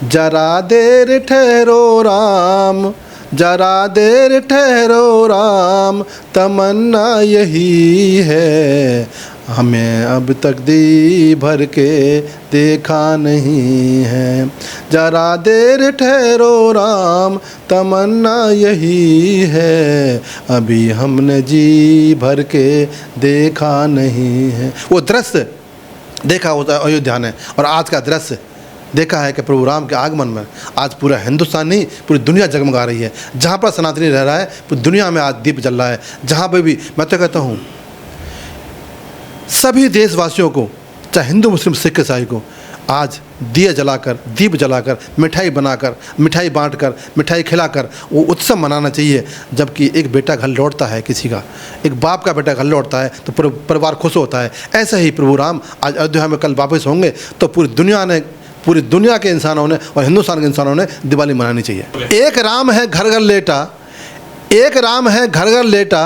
जरा देर ठहरो राम, जरा देर ठहरो राम, तमन्ना यही है, हमें अब तक दी भर के देखा नहीं है। जरा देर ठहरो राम, तमन्ना यही है, अभी हमने जी भर के देखा नहीं है। वो दृश्य देखा होता है अयोध्या ने, और आज का दृश्य देखा है कि प्रभु राम के आगमन में आज पूरा हिंदुस्तान नहीं, पूरी दुनिया जगमगा रही है। जहाँ पर सनातनी रह रहा है पूरी दुनिया में आज दीप जल रहा है। जहाँ पर भी मैं तो कहता हूँ सभी देशवासियों को, चाहे हिंदू मुस्लिम सिख ईसाई को, आज दिए जलाकर, दीप जलाकर, मिठाई बनाकर, मिठाई बांटकर, मिठाई खिलाकर वो उत्सव मनाना चाहिए। जबकि एक बेटा घर लौटता है, किसी का एक बाप का बेटा घर लौटता है तो पूरा परिवार खुश होता है। ऐसे ही प्रभु राम आज अयोध्या में कल वापस होंगे तो पूरी दुनिया के इंसानों ने और हिंदुस्तान के इंसानों ने दिवाली मनानी चाहिए। एक राम है घर घर लेटा, एक राम है घर घर लेटा,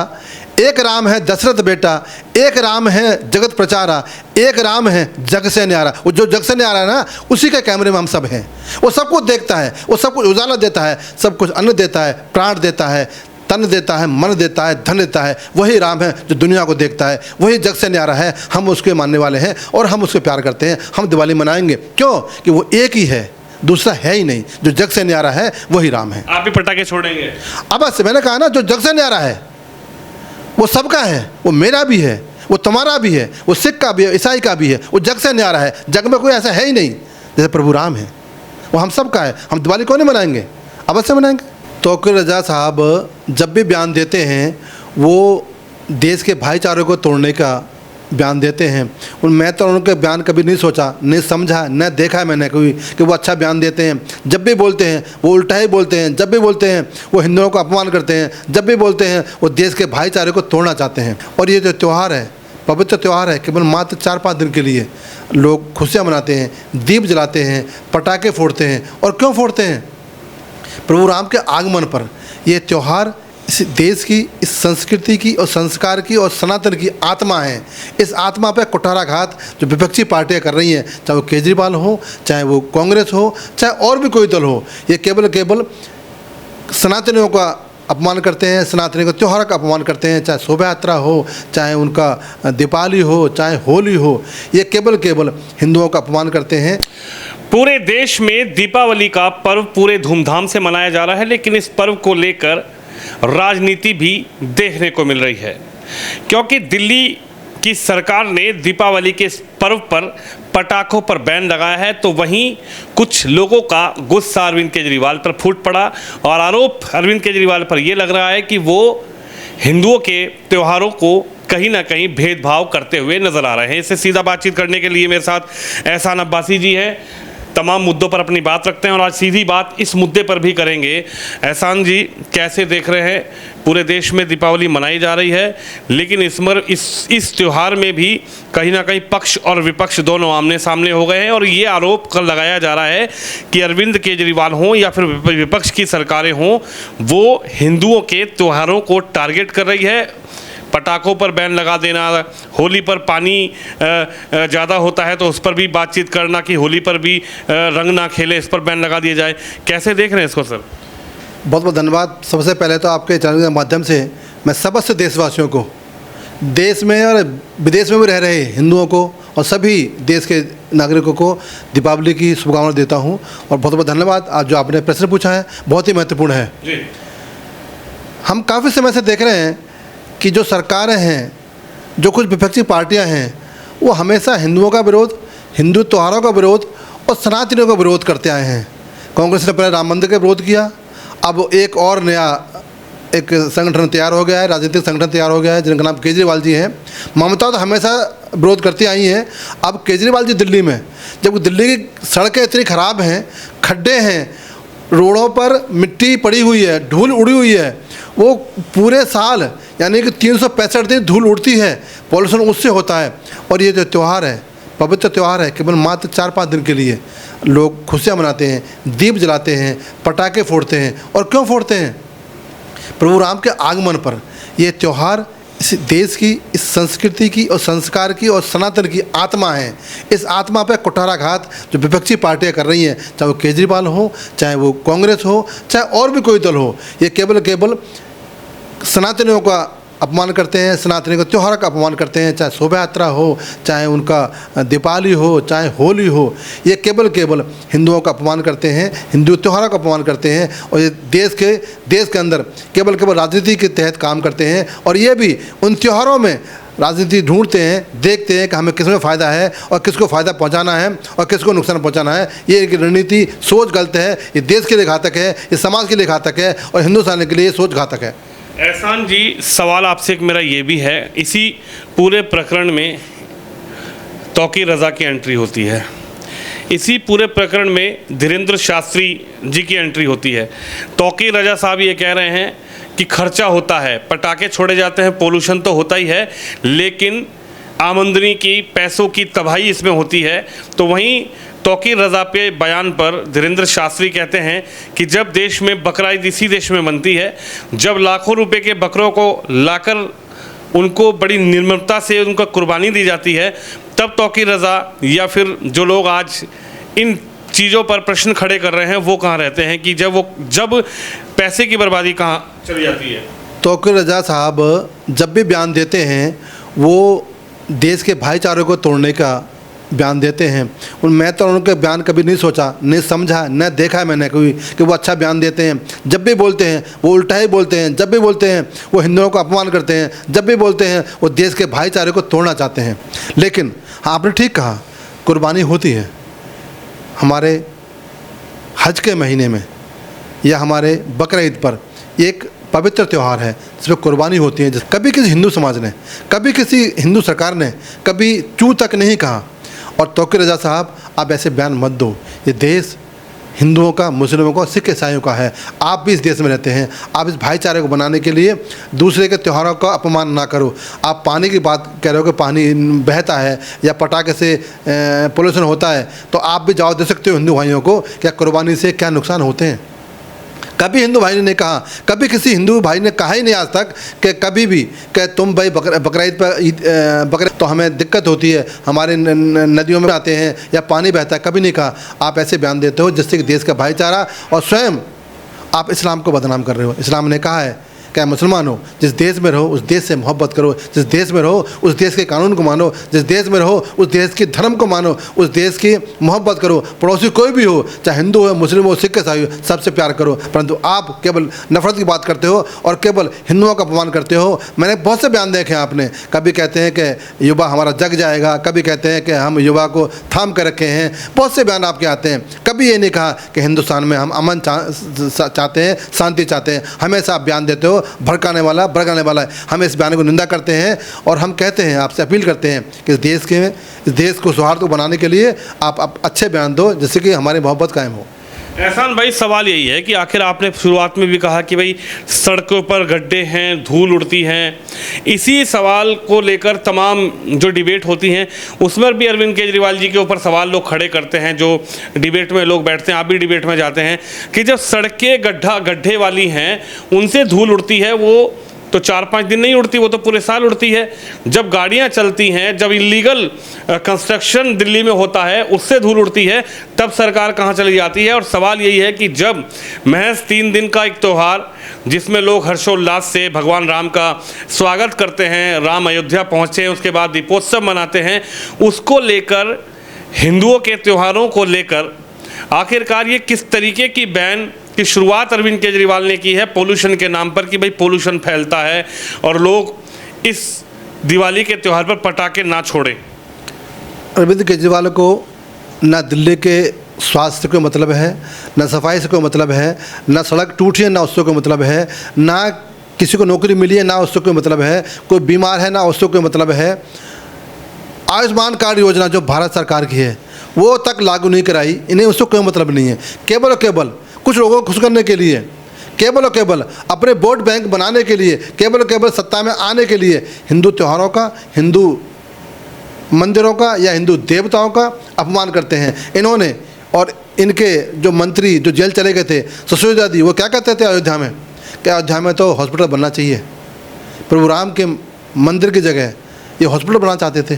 एक राम है दशरथ बेटा, एक राम है जगत प्रचारा, एक राम है जग से न्यारा। वो जो जग से न्यारा है ना, उसी के कैमरे में हम सब हैं। वो सब कुछ देखता है, वो सब कुछ उजाला देता है, सब कुछ अन्न देता है, प्राण देता है, तन देता है, मन देता है, धन देता है। वही राम है जो दुनिया को देखता है, वही जग से न्यारा है। हम उसके मानने वाले हैं और हम उसको प्यार करते हैं। हम दिवाली मनाएंगे क्यों? कि वो एक ही है, दूसरा है ही नहीं। जो जग से न्यारा है वही राम है। आप भी पटाखे छोड़ेंगे? अब बस मैंने कहा ना, जो जग से न्यारा है वो सबका है, वो मेरा भी है, वो तुम्हारा भी है, वो सिख का भी है, ईसाई का भी है। वो जग से न्यारा है, जग में कोई ऐसा है ही नहीं जैसे प्रभु राम है। वो हम सब का है। हम दिवाली क्यों नहीं मनाएंगे? अवश्य मनाएंगे। तौकीर रजा साहब जब भी बयान देते हैं वो देश के भाईचारे को तोड़ने का बयान देते हैं। और मैं तो उनके बयान कभी नहीं सोचा, नहीं समझा, न देखा है मैंने कभी कि वो अच्छा बयान देते हैं। जब भी बोलते हैं वो उल्टा ही बोलते हैं। जब भी बोलते हैं वो हिंदुओं को अपमान करते हैं। जब भी बोलते हैं वो देश के भाईचारे को तोड़ना चाहते हैं। और ये जो त्यौहार है, पवित्र त्यौहार है, केवल मात्र 4-5 दिन के लिए लोग खुशियाँ मनाते हैं, दीप जलाते हैं, पटाखे फोड़ते हैं। और क्यों फोड़ते हैं? प्रभु राम के आगमन पर। ये त्यौहार इस देश की, इस संस्कृति की और संस्कार की और सनातन की आत्मा है। इस आत्मा पर कुठाराघात जो विपक्षी पार्टियां कर रही हैं, चाहे वो केजरीवाल हो, चाहे वो कांग्रेस हो, चाहे और भी कोई दल हो, ये केवल सनातनियों का अपमान करते हैं, सनातनी को त्यौहार का अपमान करते हैं। चाहे शोभा यात्रा हो, चाहे उनका दीपावली हो, चाहे होली हो, ये केवल हिंदुओं का अपमान करते हैं। पूरे देश में दीपावली का पर्व पूरे धूमधाम से मनाया जा रहा है, लेकिन इस पर्व को लेकर राजनीति भी देखने को मिल रही है, क्योंकि दिल्ली की सरकार ने दीपावली के इस पर्व पर पटाखों पर बैन लगाया है। तो वहीं कुछ लोगों का गुस्सा अरविंद केजरीवाल पर फूट पड़ा और आरोप अरविंद केजरीवाल पर यह लग रहा है कि वो हिंदुओं के त्योहारों को कहीं ना कहीं भेदभाव करते हुए नजर आ रहे हैं। इससे सीधा बातचीत करने के लिए मेरे साथ एहसान अब्बासी जी हैं। तमाम मुद्दों पर अपनी बात रखते हैं और आज सीधी बात इस मुद्दे पर भी करेंगे। एहसान जी, कैसे देख रहे हैं? पूरे देश में दीपावली मनाई जा रही है, लेकिन इस त्यौहार में भी कहीं ना कहीं पक्ष और विपक्ष दोनों आमने सामने हो गए हैं और ये आरोप लगाया जा रहा है कि अरविंद केजरीवाल हों या फिर विपक्ष की सरकारें हों, वो हिंदुओं के त्योहारों को टारगेट कर रही है। पटाखों पर बैन लगा देना, होली पर पानी ज़्यादा होता है तो उस पर भी बातचीत करना कि होली पर भी रंग ना खेले, इस पर बैन लगा दिया जाए। कैसे देख रहे हैं इसको सर? बहुत बहुत धन्यवाद। सबसे पहले तो आपके चैनल के माध्यम से मैं समस्त देशवासियों को, देश में और विदेश में भी रह रहे हिंदुओं को और सभी देश के नागरिकों को दीपावली की शुभकामनाएं देता हूं। और बहुत बहुत धन्यवाद। आज जो आपने प्रश्न पूछा है बहुत ही महत्वपूर्ण है जी। हम काफ़ी समय से देख रहे हैं कि जो सरकारें हैं, जो कुछ विपक्षी पार्टियां हैं, वो हमेशा हिंदुओं का विरोध, हिंदू त्योहारों का विरोध और सनातनियों का विरोध करते आए हैं। कांग्रेस ने पहले राम मंदिर का विरोध किया, अब एक और नया एक संगठन तैयार हो गया है, राजनीतिक संगठन तैयार हो गया है जिनका नाम केजरीवाल जी हैं। ममता तो हमेशा विरोध करती आई हैं। अब केजरीवाल जी दिल्ली में, जब दिल्ली की सड़कें इतनी ख़राब हैं, खड्डे हैं, रोडों पर मिट्टी पड़ी हुई है, धूल उड़ी हुई है, वो पूरे साल यानी कि 365 दिन धूल उड़ती है, पॉल्यूशन उससे होता है। और ये जो त्यौहार है, पवित्र त्यौहार है, केवल मात्र 4-5 दिन के लिए लोग खुशियाँ मनाते हैं, दीप जलाते हैं, पटाखे फोड़ते हैं। और क्यों फोड़ते हैं? प्रभु राम के आगमन पर। ये त्यौहार इस देश की, इस संस्कृति की और संस्कार की और सनातन की आत्मा है। इस आत्मा पर कुठाराघात जो विपक्षी पार्टियां कर रही हैं, चाहे वो केजरीवाल हो, चाहे वो कांग्रेस हो, चाहे और भी कोई दल हो, ये केवल सनातनियों का अपमान करते हैं, सनातनियों के त्यौहार का अपमान करते हैं, चाहे शोभा यात्रा हो, चाहे उनका दीपावली हो, चाहे होली हो। ये केवल हिंदुओं का अपमान करते हैं, हिंदू त्योहारों का अपमान करते हैं और ये देश के अंदर केवल राजनीति के तहत काम करते हैं। और ये भी उन त्योहारों में राजनीति ढूंढते हैं, देखते हैं कि हमें किस में फ़ायदा है और किसको फ़ायदा पहुंचाना है और किसको नुकसान पहुंचाना है। ये एक रणनीति सोच गलत है, ये देश के लिए घातक है, ये समाज के लिए घातक है और हिंदुस्तान के लिए ये सोच घातक है। एहसान जी, सवाल आपसे एक मेरा ये भी है, इसी पूरे प्रकरण में तौकीर रज़ा की एंट्री होती है, इसी पूरे प्रकरण में धीरेन्द्र शास्त्री जी की एंट्री होती है। तौकीर रज़ा साहब ये कह रहे हैं कि खर्चा होता है, पटाखे छोड़े जाते हैं, पोल्यूशन तो होता ही है, लेकिन आमदनी की, पैसों की तबाही इसमें होती है। तो वहीं तौकीर रज़ा पे बयान पर धीरेन्द्र शास्त्री कहते हैं कि जब देश में बकरा ईद इसी देश में बनती है, जब लाखों रुपए के बकरों को लाकर उनको बड़ी निर्ममता से उनका कुर्बानी दी जाती है, तब तौकीर रज़ा या फिर जो लोग आज इन चीज़ों पर प्रश्न खड़े कर रहे हैं वो कहाँ रहते हैं कि जब पैसे की बर्बादी कहाँ चली जाती है। तौकीर रज़ा साहब जब भी बयान देते हैं वो देश के भाईचारे को तोड़ने का बयान देते हैं। मैं तो उनके बयान कभी नहीं सोचा, नहीं समझा, न देखा है मैंने कभी कि वो अच्छा बयान देते हैं। जब भी बोलते हैं वो उल्टा ही बोलते हैं, जब भी बोलते हैं वो हिंदुओं को अपमान करते हैं, जब भी बोलते हैं वो देश के भाईचारे को तोड़ना चाहते हैं। लेकिन हाँ, आपने ठीक कहा, कुर्बानी होती है हमारे हज के महीने में या हमारे बकरा ईद पर। एक पवित्र त्यौहार है जिसमें कुर्बानी होती है। कभी किसी हिंदू समाज ने, कभी किसी हिंदू सरकार ने कभी चू तक नहीं कहा। और तौकीर रज़ा साहब, आप ऐसे बयान मत दो। ये देश हिंदुओं का, मुस्लिमों का, सिख ईसाइयों का है। आप भी इस देश में रहते हैं, आप इस भाईचारे को बनाने के लिए दूसरे के त्योहारों का अपमान ना करो। आप पानी की बात कह रहे हो कि पानी बहता है या पटाखे से पोल्यूशन होता है, तो आप भी जवाब दे सकते हो हिंदू भाइयों को क्या कुर्बानी से क्या नुकसान होते हैं। कभी हिंदू भाई ने नहीं कहा, कभी किसी हिंदू भाई ने कहा ही नहीं आज तक कि कभी भी कि तुम भाई बकरा ईद पर बकरा तो हमें दिक्कत होती है, हमारे नदियों में आते हैं या पानी बहता है, कभी नहीं कहा। आप ऐसे बयान देते हो जिससे कि देश का भाईचारा और स्वयं आप इस्लाम को बदनाम कर रहे हो। इस्लाम ने कहा है क्या मुसलमान हो, जिस देश में रहो उस देश से मोहब्बत करो, जिस देश में रहो उस देश के कानून को मानो, जिस देश में रहो उस देश के धर्म को मानो, उस देश की मोहब्बत करो। पड़ोसी कोई भी हो, चाहे हिंदू हो, मुस्लिम हो, सिख ईसाई हो, सबसे प्यार करो। परंतु आप केवल नफरत की बात करते हो और केवल हिंदुओं का अपमान करते हो। मैंने बहुत से बयान देखे हैं आपने, कभी कहते हैं कि युवा हमारा जग जाएगा, कभी कहते हैं कि हम युवा को थाम कर रखे हैं। बहुत से बयान आपके आते हैं। कभी ये नहीं कहा कि हिंदुस्तान में हम अमन चाहते हैं, शांति चाहते हैं। हमेशा आप बयान देते हो भड़काने वाला, भड़काने वाला है। हम इस बयान को निंदा करते हैं और हम कहते हैं, आपसे अपील करते हैं कि इस देश को सौहार्द को बनाने के लिए आप अच्छे बयान दो जिससे कि हमारी मोहब्बत कायम हो। एहसान भाई, सवाल यही है कि आखिर आपने शुरुआत में भी कहा कि भाई सड़कों पर गड्ढे हैं, धूल उड़ती हैं। इसी सवाल को लेकर तमाम जो डिबेट होती हैं उसमें भी अरविंद केजरीवाल जी के ऊपर सवाल लोग खड़े करते हैं। जो डिबेट में लोग बैठते हैं, आप भी डिबेट में जाते हैं, कि जब सड़कें गड्ढे वाली हैं उनसे धूल उड़ती है, वो तो 4-5 दिन नहीं उड़ती, वो तो पूरे साल उड़ती है। जब गाड़ियां चलती हैं, जब इलीगल कंस्ट्रक्शन दिल्ली में होता है उससे धूल उड़ती है, तब सरकार कहां चली जाती है। और सवाल यही है कि जब महज 3 दिन का एक त्यौहार जिसमें लोग हर्षोल्लास से भगवान राम का स्वागत करते हैं, राम अयोध्या पहुंचे हैं, उसके बाद दीपोत्सव मनाते हैं, उसको लेकर, हिंदुओं के त्योहारों को लेकर आखिरकार ये किस तरीके की बैन की शुरुआत अरविंद केजरीवाल ने की है पोल्यूशन के नाम पर, कि भाई पोल्यूशन फैलता है और लोग इस दिवाली के त्यौहार पर पटाखे ना छोड़ें। अरविंद केजरीवाल को ना दिल्ली के स्वास्थ्य से कोई मतलब है, ना सफाई से कोई मतलब है, ना सड़क टूटी है ना उससे कोई मतलब है, ना किसी को नौकरी मिली है ना उससे कोई मतलब है, कोई बीमार है ना उससे कोई मतलब है। आयुष्मान कार्ड योजना जो भारत सरकार की है वो तक लागू नहीं कराई, इन्हें उससे कोई मतलब नहीं है। केवल और केवल कुछ लोगों को खुश करने के लिए, केवल और केवल अपने वोट बैंक बनाने के लिए, केवल और केवल सत्ता में आने के लिए हिंदू त्योहारों का, हिंदू मंदिरों का या हिंदू देवताओं का अपमान करते हैं इन्होंने। और इनके जो मंत्री जो जेल चले गए थे, ससुर दादी, वो क्या कहते थे अयोध्या में, क्या अयोध्या में तो हॉस्पिटल बनना चाहिए। प्रभु राम के मंदिर की जगह ये हॉस्पिटल बनाना चाहते थे।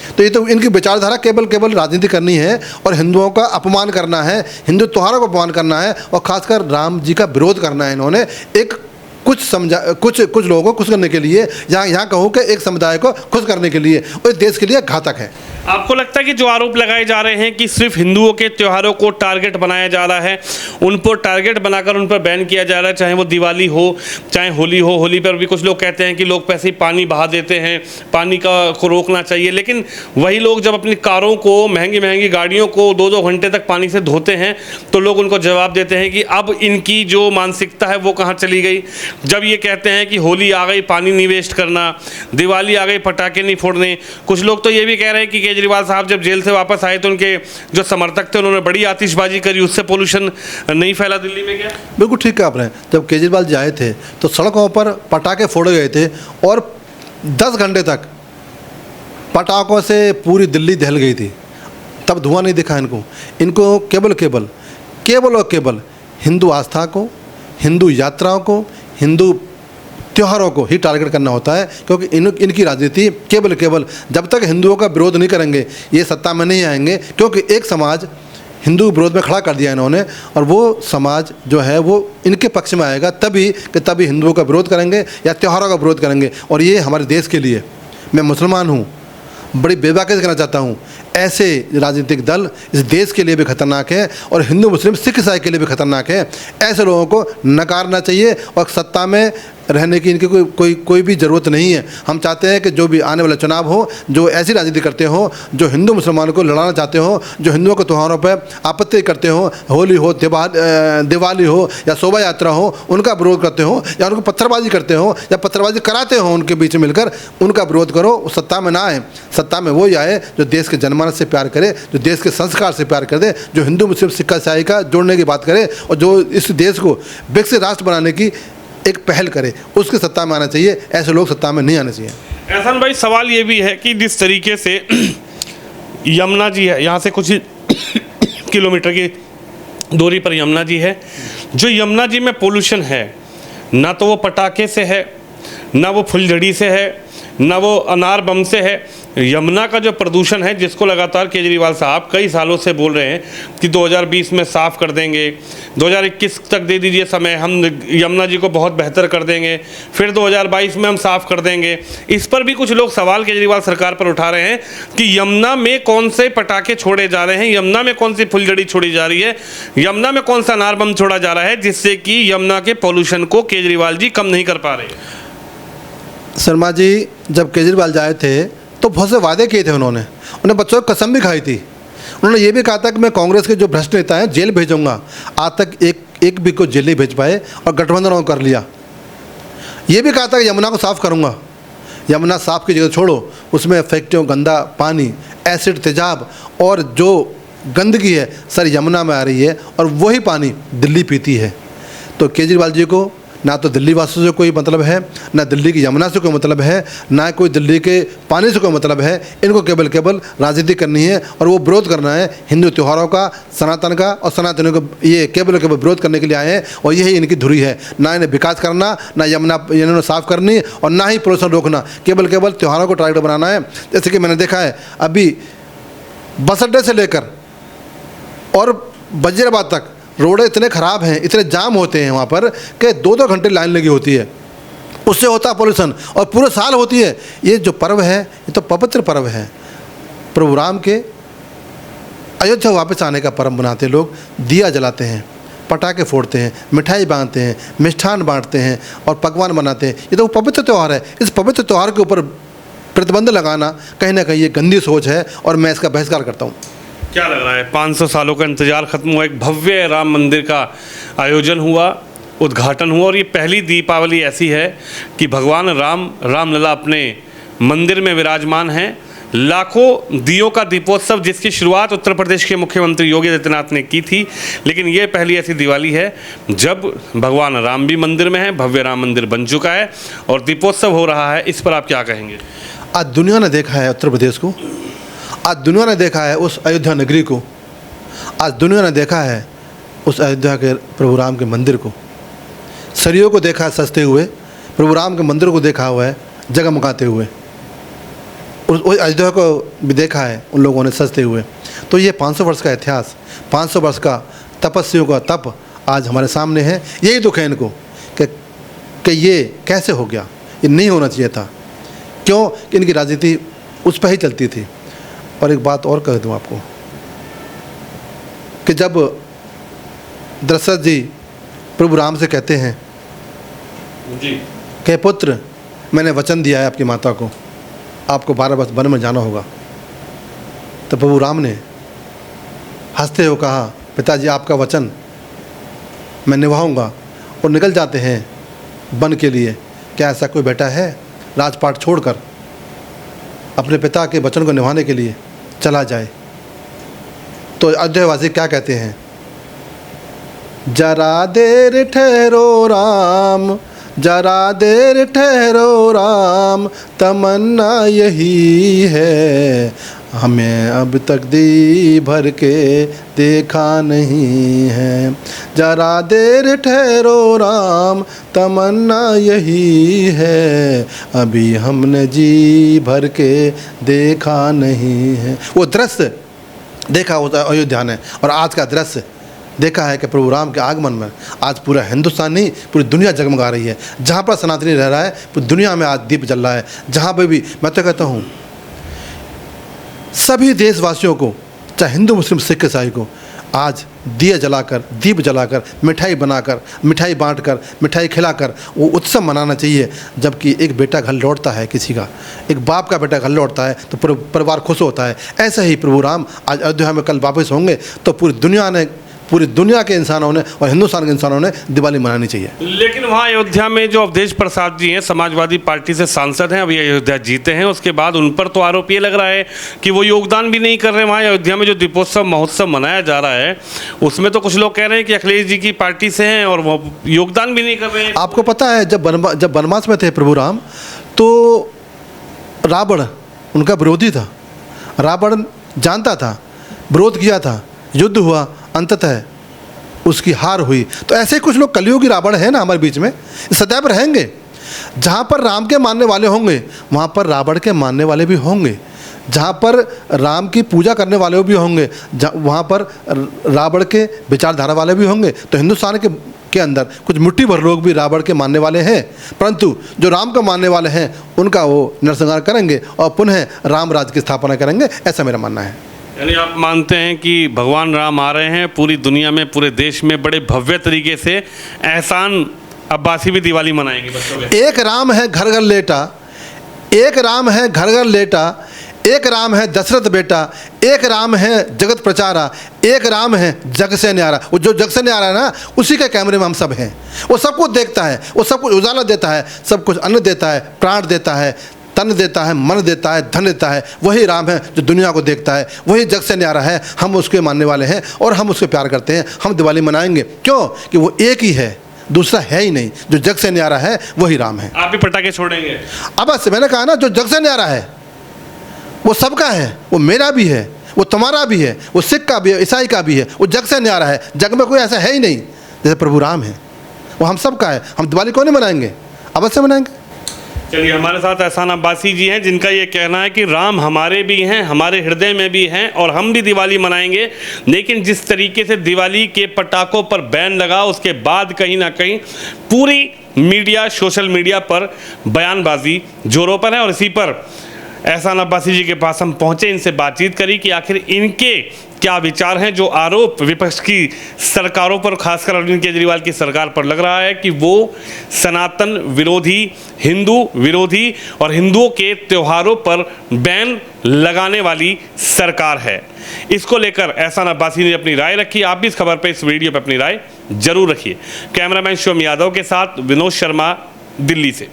तो ये तो इनकी विचारधारा केवल राजनीति करनी है और हिंदुओं का अपमान करना है, हिंदू त्योहारों का अपमान करना है और खासकर राम जी का विरोध करना है। इन्होंने एक कुछ लोगों को खुश करने के लिए, यहाँ कहूँ कि एक समुदाय को खुश करने के लिए, और देश के लिए घातक है। आपको लगता है कि जो आरोप लगाए जा रहे हैं कि सिर्फ हिंदुओं के त्योहारों को टारगेट बनाया जा रहा है, उन पर टारगेट बनाकर उन पर बैन किया जा रहा है, चाहे वो दिवाली हो चाहे होली हो। होली पर भी कुछ लोग कहते हैं कि लोग पैसे पानी बहा देते हैं, पानी को रोकना चाहिए, लेकिन वही लोग जब अपनी कारों को, महंगी गाड़ियों को 2-2 घंटे तक पानी से धोते हैं तो लोग उनको जवाब देते हैं कि अब इनकी जो मानसिकता है वो कहाँ चली गई। जब ये कहते हैं कि होली आ गई पानी नहीं वेस्ट करना, दिवाली आ गई पटाखे नहीं फोड़ने, कुछ लोग तो ये भी कह रहे हैं कि केजरीवाल साहब जब जेल से वापस आए तो उनके जो समर्थक थे उन्होंने बड़ी आतिशबाजी करी, उससे पोल्यूशन नहीं फैला दिल्ली में। क्या बिल्कुल ठीक है आपने। जब केजरीवाल जी आए थे तो सड़कों पर पटाखे फोड़े गए थे और 10 घंटे तक पटाखों से पूरी दिल्ली दहल गई थी, तब धुआं नहीं दिखा इनको केवल हिंदू आस्था को, हिंदू यात्राओं को, हिंदू त्योहारों को ही टारगेट करना होता है, क्योंकि इनकी राजनीति केवल जब तक हिंदुओं का विरोध नहीं करेंगे ये सत्ता में नहीं आएंगे, क्योंकि एक समाज हिंदू विरोध में खड़ा कर दिया इन्होंने और वो समाज जो है वो इनके पक्ष में आएगा तभी हिंदुओं का विरोध करेंगे या त्योहारों का विरोध करेंगे। और ये हमारे देश के लिए, मैं मुसलमान हूँ, बड़ी बेबाकी से कहना चाहता हूँ, ऐसे राजनीतिक दल इस देश के लिए भी खतरनाक है और हिंदू मुस्लिम सिख ईसाई के लिए भी खतरनाक है। ऐसे लोगों को नकारना चाहिए और सत्ता में रहने की इनकी कोई भी ज़रूरत नहीं है। हम चाहते हैं कि जो भी आने वाला चुनाव हो, जो ऐसी राजनीति करते हो, जो हिंदू मुसलमानों को लड़ाना चाहते हो, जो हिंदुओं के त्योहारों पर आपत्ति करते हो, होली हो, दिवाली हो या शोभा यात्रा हो, उनका विरोध करते हो या उनको पत्थरबाजी करते हो या पत्थरबाजी कराते हो, उनके बीच मिलकर उनका विरोध करो। सत्ता में ना आए, सत्ता में वो ही आए जो देश के जनमानस से प्यार करे, जो देश के संस्कार से प्यार कर दे, जो हिंदू मुस्लिम सिख ईसाई का जोड़ने की बात करे और जो इस देश को विकसित राष्ट्र बनाने की एक पहल करे, उसकी सत्ता में आना चाहिए। ऐसे लोग सत्ता में नहीं आने चाहिए। एहसान भाई, सवाल ये भी है कि जिस तरीके से यमुना जी है, यहाँ से कुछ किलोमीटर की दूरी पर यमुना जी है, जो यमुना जी में पोल्यूशन है, ना तो वो पटाखे से है, ना वो फुलझड़ी से है, ना वो अनार बम से है। यमुना का जो प्रदूषण है, जिसको लगातार केजरीवाल साहब कई सालों से बोल रहे हैं कि 2020 में साफ़ कर देंगे, 2021 तक दे दीजिए समय, हम यमुना जी को बहुत बेहतर कर देंगे, फिर 2022 में हम साफ़ कर देंगे। इस पर भी कुछ लोग सवाल केजरीवाल सरकार पर उठा रहे हैं कि यमुना में कौन से पटाखे छोड़े जा रहे हैं, यमुना में कौन सी फुलझड़ी छोड़ी जा रही है, यमुना में कौन सा अनार बम छोड़ा जा रहा है, जिससे कि यमुना के पोल्यूशन को केजरीवाल जी कम नहीं कर पा रहे। शर्मा जी, जब केजरीवाल जाए थे तो बहुत से वादे किए थे उन्हें बच्चों को कसम भी खाई थी। उन्होंने ये भी कहा था कि मैं कांग्रेस के जो भ्रष्ट नेता हैं जेल भेजूंगा। आज तक एक भी को जेल नहीं भेज पाए और गठबंधन कर लिया। ये भी कहा था कि यमुना को साफ़ करूंगा। यमुना साफ़ की जगह छोड़ो, उसमें फैक्ट्रियों, गंदा पानी, एसिड, तेजाब और जो गंदगी है सर यमुना में आ रही है और वही पानी दिल्ली पीती है। तो केजरीवाल जी को ना तो दिल्ली वासियों से कोई मतलब है, ना दिल्ली की यमुना से कोई मतलब है, ना कोई दिल्ली के पानी से कोई मतलब है। इनको केवल राजनीति करनी है और वो विरोध करना है हिंदू त्योहारों का, सनातन का, और सनातनियों को ये केवल विरोध करने के लिए आए हैं और यही इनकी धुरी है। ना इन्हें विकास करना, ना यमुना इन्होंने साफ़ करनी और ना ही पोल्यूशन रोकना, केवल त्योहारों को टारगेट बनाना है। जैसे कि मैंने देखा है अभी बस अड्डे से लेकर और वजीराबाद तक रोडें इतने ख़राब हैं, इतने जाम होते हैं वहाँ पर कि 2-2 घंटे लाइन लगी होती है। उससे होता है पोल्यूशन और पूरे साल होती है। ये जो पर्व है ये तो पवित्र पर्व है, प्रभु राम के अयोध्या वापस आने का पर्व मनाते लोग। दिया जलाते हैं, पटाखे फोड़ते हैं, मिठाई बांधते हैं, मिष्ठान बांटते हैं और पकवान बनाते हैं। ये तो पवित्र त्यौहार है। इस पवित्र त्यौहार के ऊपर प्रतिबंध लगाना कहीं ना कहीं ये गंदी सोच है और मैं इसका बहिष्कार करता हूँ। क्या लग रहा है, 500 सालों का इंतजार खत्म हुआ, एक भव्य राम मंदिर का आयोजन हुआ, उद्घाटन हुआ और ये पहली दीपावली ऐसी है कि भगवान रामलला अपने मंदिर में विराजमान हैं। लाखों दियों का दीपोत्सव जिसकी शुरुआत उत्तर प्रदेश के मुख्यमंत्री योगी आदित्यनाथ ने की थी, लेकिन ये पहली ऐसी दिवाली है जब भगवान राम भी मंदिर में है, भव्य राम मंदिर बन चुका है और दीपोत्सव हो रहा है। इस पर आप क्या कहेंगे? आज दुनिया ने देखा है उत्तर प्रदेश को, आज दुनिया ने देखा है उस अयोध्या नगरी को, आज दुनिया ने देखा है उस अयोध्या के प्रभु राम के मंदिर को। सरयू को देखा है सजते हुए, प्रभु राम के मंदिर को देखा हुआ है, जगमगाते हुए। उस अयोध्या को भी देखा है उन लोगों ने सजते हुए। तो ये 500 वर्ष का इतिहास, 500 वर्ष का तपस्वियों का तप आज हमारे सामने है। यही दुख है इनको कि ये कैसे हो गया, ये नहीं होना चाहिए था। क्यों कि इनकी राजनीति उस पर ही चलती थी। और एक बात और कह दूँ आपको कि जब दशरथ जी प्रभु राम से कहते हैं जी कि पुत्र, मैंने वचन दिया है आपकी माता को, आपको 12 वर्ष वन में जाना होगा। तो प्रभु राम ने हंसते हुए कहा, पिताजी आपका वचन मैं निभाऊंगा, और निकल जाते हैं वन के लिए। क्या ऐसा कोई बेटा है राजपाट छोड़कर अपने पिता के वचन को निभाने के लिए चला जाए? तो अयोध्यावासी क्या कहते हैं, जरा देर ठहरो राम, जरा देर ठहरो राम, तमन्ना यही है, हमें अब तक दी भर के देखा नहीं है। जरा देर ठहरो राम, तमन्ना यही है, अभी हमने जी भर के देखा नहीं है। वो दृश्य देखा होता है अयोध्या ने, और आज का दृश्य देखा है कि प्रभु राम के आगमन में आज पूरा हिंदुस्तान नहीं, पूरी दुनिया जगमगा रही है। जहाँ पर सनातनी रह रहा है पूरी दुनिया में आज दीप जल रहा है। जहाँ पर भी मैं तो कहता हूँ सभी देशवासियों को, चाहे हिंदू मुस्लिम सिख ईसाई को, आज दिए जलाकर, दीप जलाकर, मिठाई बनाकर, मिठाई बांटकर, मिठाई खिलाकर वो उत्सव मनाना चाहिए। जबकि एक बेटा घर लौटता है, किसी का एक बाप का बेटा घर लौटता है तो पूरा परिवार खुश होता है। ऐसे ही प्रभु राम आज अयोध्या में कल वापस होंगे तो पूरी दुनिया के इंसानों ने और हिंदुस्तान के इंसानों ने दिवाली मनानी चाहिए। लेकिन वहाँ अयोध्या में जो अवधेश प्रसाद जी हैं, समाजवादी पार्टी से सांसद हैं, अभी अयोध्या जीते हैं, उसके बाद उन पर तो आरोप ये लग रहा है कि वो योगदान भी नहीं कर रहे। वहाँ अयोध्या में जो दीपोत्सव महोत्सव मनाया जा रहा है उसमें तो कुछ लोग कह रहे हैं कि अखिलेश जी की पार्टी से हैं और वो योगदान भी नहीं कर रहे हैं। आपको पता है जब वनवास में थे प्रभु राम तो रावण उनका विरोधी था। रावण जानता था, विरोध किया था, युद्ध हुआ, अंततः उसकी हार हुई। तो ऐसे कुछ लोग कलयुगी रावण है ना हमारे बीच में, सदैव रहेंगे। जहाँ पर राम के मानने वाले होंगे वहाँ पर रावण के मानने वाले भी होंगे। जहाँ पर राम की पूजा करने वाले भी होंगे वहाँ पर रावण के विचारधारा वाले भी होंगे। तो हिंदुस्तान के अंदर कुछ मुट्ठी भर लोग भी रावण के मानने वाले हैं, परंतु जो राम का मानने वाले हैं उनका वो नरसंहार करेंगे और पुनः राम राज्य की स्थापना करेंगे, ऐसा मेरा मानना है। यानी आप मानते हैं कि भगवान राम आ रहे हैं, पूरी दुनिया में, पूरे देश में बड़े भव्य तरीके से एहसान अब्बासी भी दिवाली मनाएंगे बच्चों के। एक राम है घर घर लेटा, एक राम है घर घर लेटा, एक राम है दशरथ बेटा, एक राम है जगत प्रचारा, एक राम है जग से न्यारा। वो जो जग से न्यारा है ना, उसी के कैमरे में हम सब हैं। वो सब कुछ देखता है, वो सब कुछ उजाला देता है, सब कुछ अन्न देता है, प्राण देता है, तन देता है, मन देता है, धन देता है। वही राम है जो दुनिया को देखता है, वही जग से न्यारा है। हम उसके मानने वाले हैं और हम उसको प्यार करते हैं। हम दिवाली मनाएंगे क्यों कि वो एक ही है, दूसरा है ही नहीं। जो जग से न्यारा है वही राम है। आप भी पटाखे छोड़ेंगे? अब बस मैंने कहा ना, जो जग से न्यारा है वो सबका है, वो मेरा भी है, वो तुम्हारा भी है, वो सिख का भी है, ईसाई का भी है। वो जग से न्यारा है, जग में कोई ऐसा है ही नहीं जैसे प्रभु राम है। वो हम सब का है। हम दिवाली क्यों नहीं मनाएंगे? अवश्य मनाएंगे। चलिए, हमारे साथ एहसान अब्बासी जी हैं जिनका ये कहना है कि राम हमारे भी हैं, हमारे हृदय में भी हैं और हम भी दिवाली मनाएंगे। लेकिन जिस तरीके से दिवाली के पटाखों पर बैन लगा उसके बाद कहीं ना कहीं पूरी मीडिया, सोशल मीडिया पर बयानबाजी जोरों पर है। और इसी पर एहसान अब्बासी जी के पास हम पहुँचे, इनसे बातचीत करी कि आखिर इनके क्या विचार हैं। जो आरोप विपक्ष की सरकारों पर, खासकर अरविंद केजरीवाल की सरकार पर लग रहा है कि वो सनातन विरोधी, हिंदू विरोधी और हिंदुओं के त्योहारों पर बैन लगाने वाली सरकार है। इसको लेकर एहसान अब्बासी ने अपनी राय रखी। आप भी इस खबर पर, इस वीडियो पर अपनी राय जरूर रखिए। कैमरामैन शिवम यादव के साथ विनोद शर्मा, दिल्ली से।